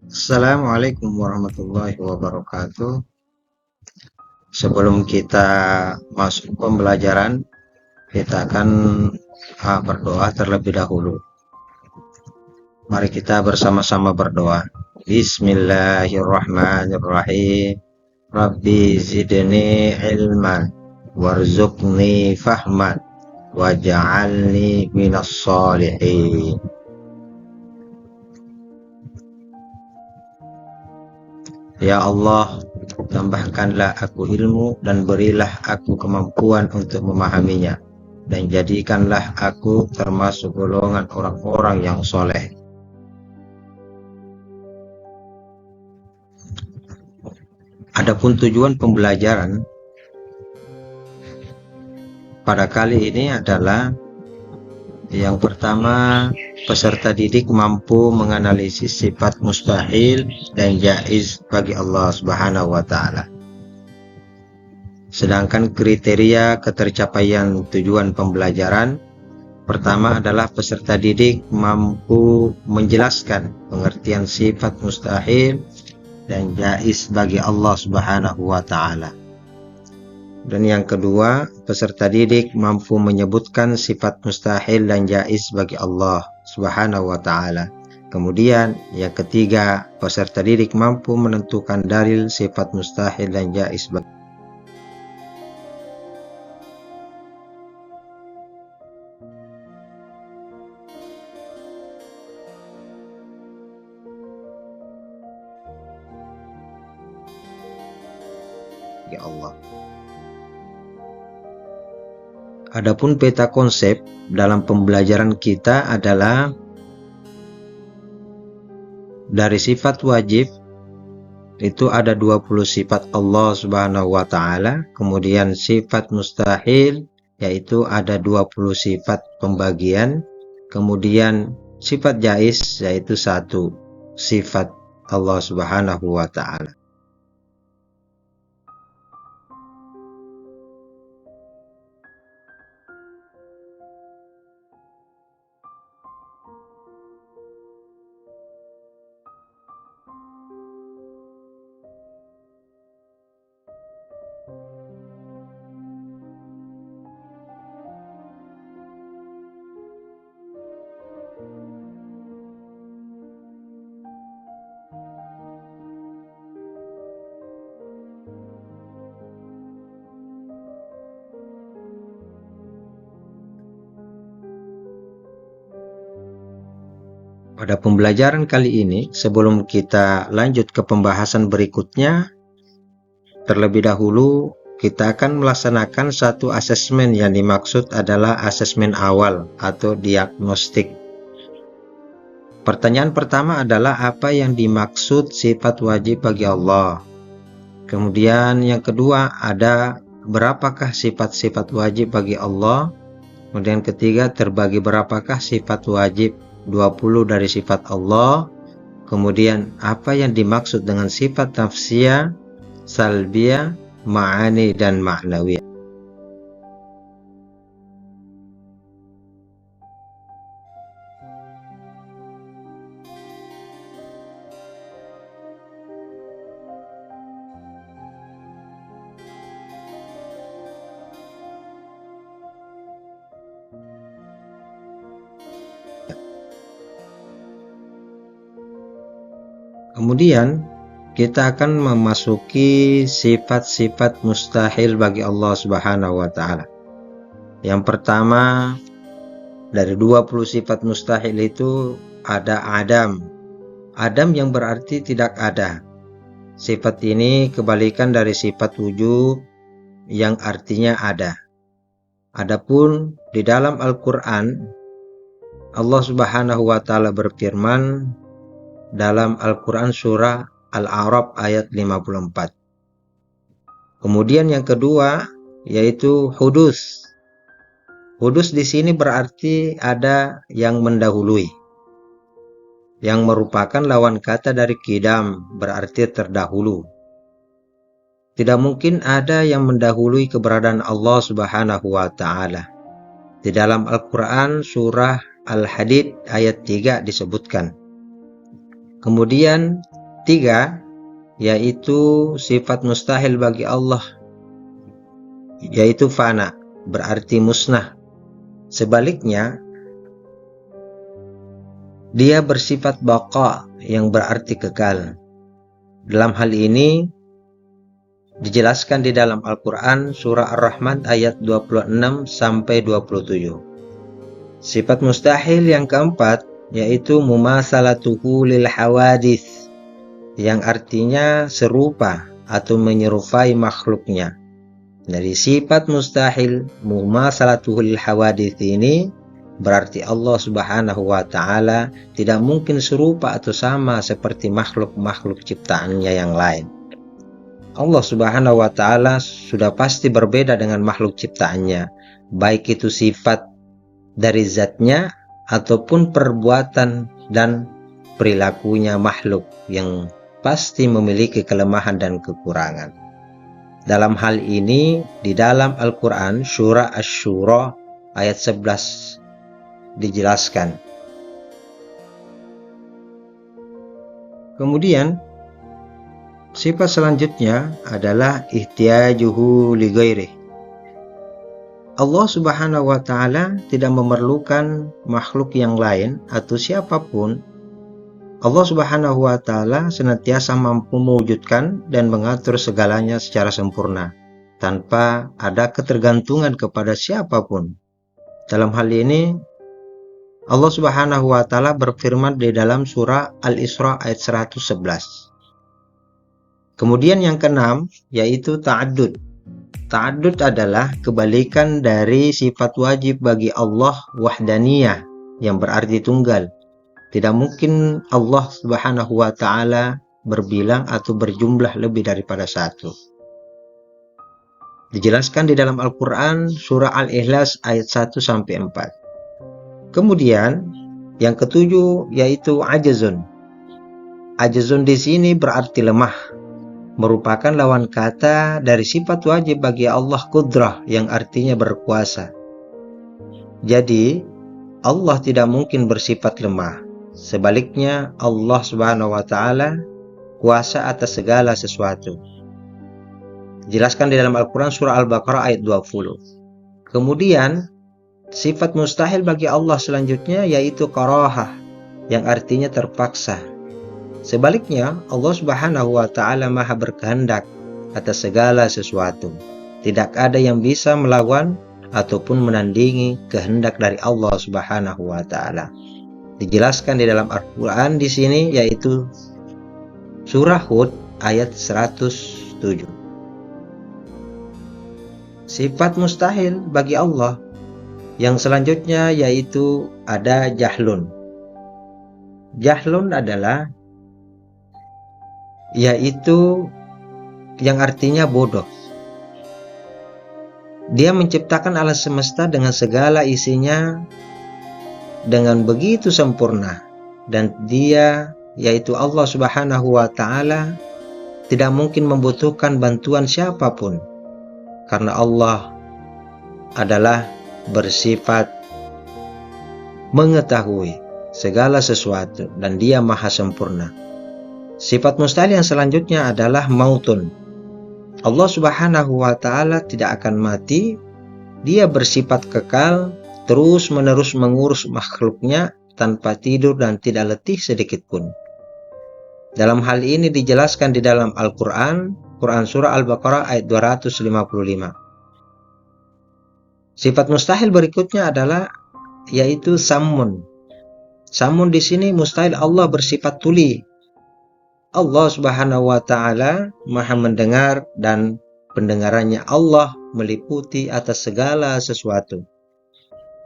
Assalamualaikum warahmatullahi wabarakatuh. Sebelum kita masuk pembelajaran, kita akan berdoa terlebih dahulu. Mari kita bersama-sama berdoa. Bismillahirrahmanirrahim. Rabbi zidni ilman warzuqni fahman waj'alni minas solihin. Ya Allah, tambahkanlah aku ilmu dan berilah aku kemampuan untuk memahaminya. Dan jadikanlah aku termasuk golongan orang-orang yang soleh. Adapun tujuan pembelajaran pada kali ini adalah yang pertama, peserta didik mampu menganalisis sifat mustahil dan jaiz bagi Allah Subhanahu wa Ta'ala. Sedangkan kriteria ketercapaian tujuan pembelajaran pertama adalah peserta didik mampu menjelaskan pengertian sifat mustahil dan jaiz bagi Allah Subhanahu wa Ta'ala. Dan yang kedua, peserta didik mampu menyebutkan sifat mustahil dan jaiz bagi Allah Subhanahu wa Ta'ala. Kemudian yang ketiga, peserta didik mampu menentukan dalil sifat mustahil dan jaiz bagi Allah. Adapun peta konsep dalam pembelajaran kita adalah dari sifat wajib itu ada 20 sifat Allah Subhanahu wa Ta'ala, kemudian sifat mustahil yaitu ada 20 sifat pembagian, kemudian sifat jaiz yaitu satu sifat Allah Subhanahu wa Ta'ala. Pada pembelajaran kali ini, sebelum kita lanjut ke pembahasan berikutnya, terlebih dahulu kita akan melaksanakan satu asesmen yang dimaksud adalah asesmen awal atau diagnostik. Pertanyaan pertama adalah apa yang dimaksud sifat wajib bagi Allah. Kemudian yang kedua ada berapakah sifat-sifat wajib bagi Allah. Kemudian ketiga terbagi berapakah sifat wajib 20 dari sifat Allah. Kemudian apa yang dimaksud dengan sifat nafsiyah, salbiyah, ma'ani dan ma'nawiyah. Kemudian kita akan memasuki sifat-sifat mustahil bagi Allah Subhanahu wa Ta'ala. Yang pertama, dari 20 sifat mustahil itu ada Adam. Adam yang berarti tidak ada. Sifat ini kebalikan dari sifat wujud yang artinya ada. Adapun di dalam Al-Quran, Allah Subhanahu wa Ta'ala berfirman dalam Al-Quran surah Al-A'raf ayat 54. Kemudian yang kedua yaitu hudus. Hudus di sini berarti ada yang mendahului, yang merupakan lawan kata dari qidam, berarti terdahulu. Tidak mungkin ada yang mendahului keberadaan Allah Subhanahu wa Ta'ala. Di dalam Al-Quran surah Al-Hadid ayat 3 disebutkan, Kemudian 3, yaitu sifat mustahil bagi Allah, yaitu fana, berarti musnah. Sebaliknya, dia bersifat baqa, yang berarti kekal. Dalam hal ini dijelaskan di dalam Al-Quran surah Ar-Rahman ayat 26 sampai 27. Sifat mustahil yang keempat yaitu mumatsalatuhu lil hawadits, yang artinya serupa atau menyerupai makhluknya. Dari sifat mustahil mumatsalatuhu lil hawadits ini berarti Allah Subhanahu wa ta'ala tidak mungkin serupa atau sama seperti makhluk-makhluk ciptaannya yang lain. Allah Subhanahu wa ta'ala sudah pasti berbeda dengan makhluk ciptaannya, baik itu sifat dari zatnya ataupun perbuatan dan perilakunya makhluk yang pasti memiliki kelemahan dan kekurangan. Dalam hal ini di dalam Al-Quran surah Asy-Syura ayat 11 dijelaskan. Kemudian sifat selanjutnya adalah ihtiyajuhu li ghairihi. Allah Subhanahu wa ta'ala tidak memerlukan makhluk yang lain atau siapapun. Allah Subhanahu wa ta'ala senantiasa mampu mewujudkan dan mengatur segalanya secara sempurna tanpa ada ketergantungan kepada siapapun. Dalam hal ini Allah Subhanahu wa ta'ala berfirman di dalam surah Al-Isra ayat 111. Kemudian yang keenam yaitu ta'addud. Ta'addud adalah kebalikan dari sifat wajib bagi Allah wahdaniyah, yang berarti tunggal. Tidak mungkin Allah Subhanahu wa ta'ala berbilang atau berjumlah lebih daripada satu. Dijelaskan di dalam Al-Quran surah Al-Ikhlas ayat 1 sampai 4. Kemudian yang ketujuh yaitu ajazun. Ajazun di sini berarti lemah, merupakan lawan kata dari sifat wajib bagi Allah qudrah, yang artinya berkuasa. Jadi Allah tidak mungkin bersifat lemah. Sebaliknya Allah Subhanahu wa ta'ala kuasa atas segala sesuatu. Jelaskan di dalam Al-Quran surah Al-Baqarah ayat 20. Kemudian sifat mustahil bagi Allah selanjutnya yaitu karahah, yang artinya terpaksa. Sebaliknya, Allah Subhanahu wa ta'ala maha berkehendak atas segala sesuatu. Tidak ada yang bisa melawan ataupun menandingi kehendak dari Allah Subhanahu wa ta'ala. Dijelaskan di dalam Al-Quran di sini yaitu surah Hud ayat 107. Sifat mustahil bagi Allah yang selanjutnya yaitu ada jahlun. Jahlun adalah yaitu yang artinya bodoh. Dia menciptakan alam semesta dengan segala isinya dengan begitu sempurna, dan dia yaitu Allah Subhanahu wa ta'ala tidak mungkin membutuhkan bantuan siapapun, karena Allah adalah bersifat mengetahui segala sesuatu dan dia maha sempurna. Sifat mustahil yang selanjutnya adalah mautun. Allah Subhanahu wa ta'ala tidak akan mati. Dia bersifat kekal, terus menerus mengurus makhluknya tanpa tidur dan tidak letih sedikit pun. Dalam hal ini dijelaskan di dalam Al-Quran, Quran surah Al-Baqarah ayat 255. Sifat mustahil berikutnya adalah yaitu samun. Samun di sini mustahil Allah bersifat tuli. Allah Subhanahu wa ta'ala maha mendengar dan pendengarannya Allah meliputi atas segala sesuatu.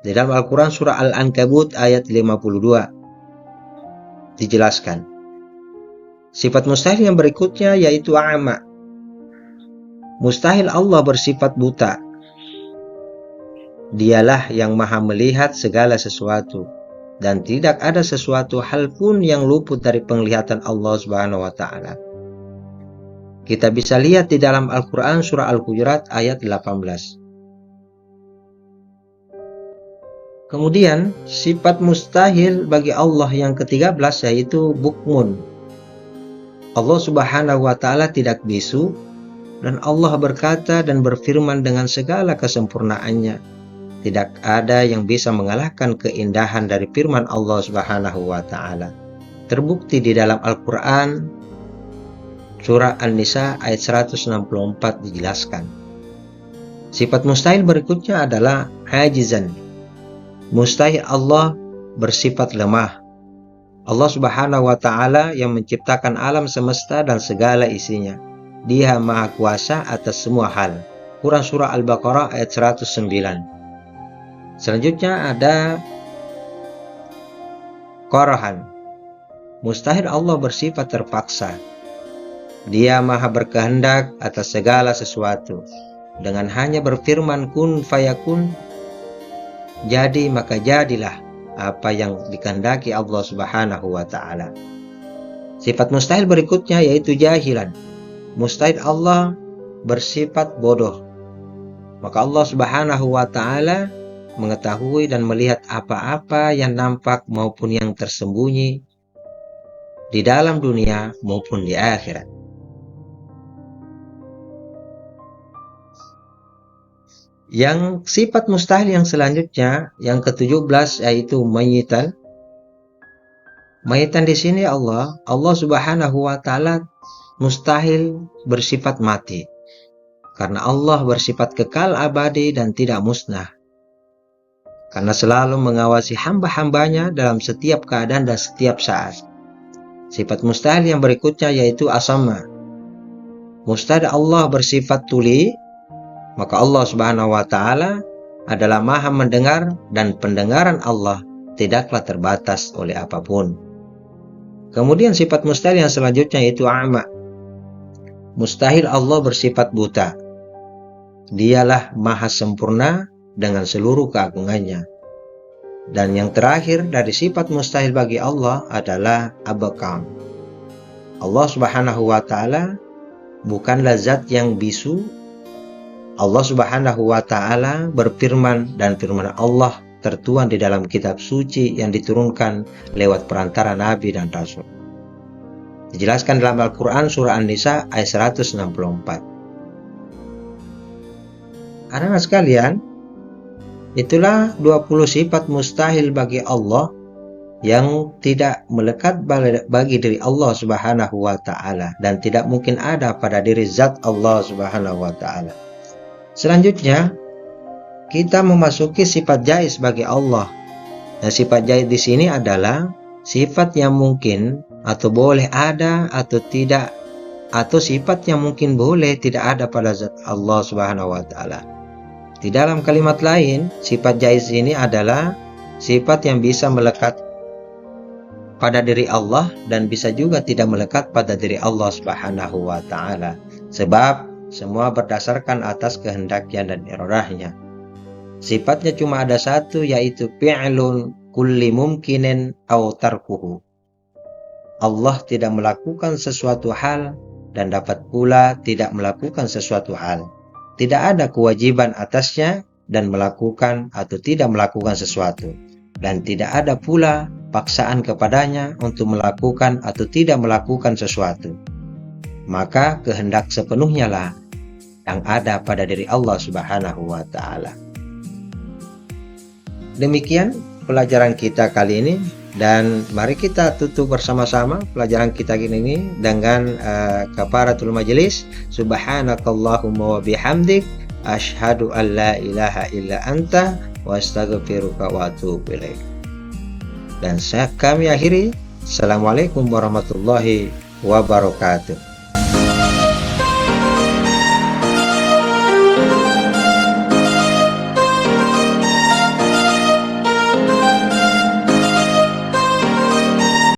Di dalam Al-Quran surah Al-Ankabut ayat 52 dijelaskan. Sifat mustahil yang berikutnya yaitu a'ma. Mustahil Allah bersifat buta. Dialah yang maha melihat segala sesuatu, dan tidak ada sesuatu hal pun yang luput dari penglihatan Allah Subhanahu wa ta'ala. Kita bisa lihat di dalam Al-Quran surah Al-Hujurat ayat 18. Kemudian sifat mustahil bagi Allah yang ke-13 yaitu bukmun. Allah Subhanahu wa taala tidak bisu, dan Allah berkata dan berfirman dengan segala kesempurnaannya. Tidak ada yang bisa mengalahkan keindahan dari firman Allah Subhanahu wa taala. Terbukti di dalam Al-Qur'an surah An-Nisa ayat 164 dijelaskan. Sifat mustahil berikutnya adalah ajizan. Mustahil Allah bersifat lemah. Allah Subhanahu wa taala yang menciptakan alam semesta dan segala isinya. Dia maha kuasa atas semua hal. Quran surah Al-Baqarah ayat 109. Selanjutnya ada qarahan. Mustahil Allah bersifat terpaksa. Dia maha berkehendak atas segala sesuatu. Dengan hanya berfirman kun fayakun, jadi maka jadilah apa yang dikehendaki Allah Subhanahu wa taala. Sifat mustahil berikutnya yaitu jahilan. Mustahil Allah bersifat bodoh. Maka Allah Subhanahu wa taala mengetahui dan melihat apa-apa yang nampak maupun yang tersembunyi di dalam dunia maupun di akhirat. Yang sifat mustahil yang selanjutnya, yang ke-17 yaitu mayitan. Mayitan di sini Allah Subhanahu wa taala mustahil bersifat mati. Karena Allah bersifat kekal abadi dan tidak musnah. Karena selalu mengawasi hamba-hambanya dalam setiap keadaan dan setiap saat. Sifat mustahil yang berikutnya yaitu asamma. Mustahil Allah bersifat tuli. Maka Allah Subhanahu wa taala adalah maha mendengar dan pendengaran Allah tidaklah terbatas oleh apapun. Kemudian sifat mustahil yang selanjutnya yaitu a'ma. Mustahil Allah bersifat buta. Dialah maha sempurna dengan seluruh keagungannya. Dan yang terakhir dari sifat mustahil bagi Allah adalah abqam. Allah Subhanahu wa taala bukanlah zat yang bisu. Allah Subhanahu wa taala berfirman dan firman Allah tertuang di dalam kitab suci yang diturunkan lewat perantara nabi dan rasul. Dijelaskan dalam Al-Qur'an surah An-Nisa ayat 164. Anak-anak sekalian, itulah 20 sifat mustahil bagi Allah yang tidak melekat bagi diri Allah Subhanahu wa taala dan tidak mungkin ada pada diri zat Allah Subhanahu wa taala. Selanjutnya, kita memasuki sifat jaiz bagi Allah. Dan sifat jaiz di sini adalah sifat yang mungkin atau boleh ada atau tidak, atau sifat yang mungkin boleh tidak ada pada zat Allah Subhanahu wa taala. Di dalam kalimat lain, sifat jaiz ini adalah sifat yang bisa melekat pada diri Allah dan bisa juga tidak melekat pada diri Allah Subhanahu wa taala. Sebab semua berdasarkan atas kehendaknya dan iradahnya. Sifatnya cuma ada satu, yaitu fi'lun kulli mumkinin aw tarkuhu. Allah tidak melakukan sesuatu hal dan dapat pula tidak melakukan sesuatu hal. Tidak ada kewajiban atasnya dan melakukan atau tidak melakukan sesuatu. Dan tidak ada pula paksaan kepadanya untuk melakukan atau tidak melakukan sesuatu. Maka kehendak sepenuhnya lah yang ada pada diri Allah Subhanahu wa taala. Demikian pelajaran kita kali ini, dan mari kita tutup bersama-sama pelajaran kita ini dengan kafaratul majelis. Subhanakallahumma wa bihamdik asyhadu an la ilaha illa anta wa astaghfiruka wa atubu ilaik. Dan kami akhiri. Assalamualaikum warahmatullahi wabarakatuh.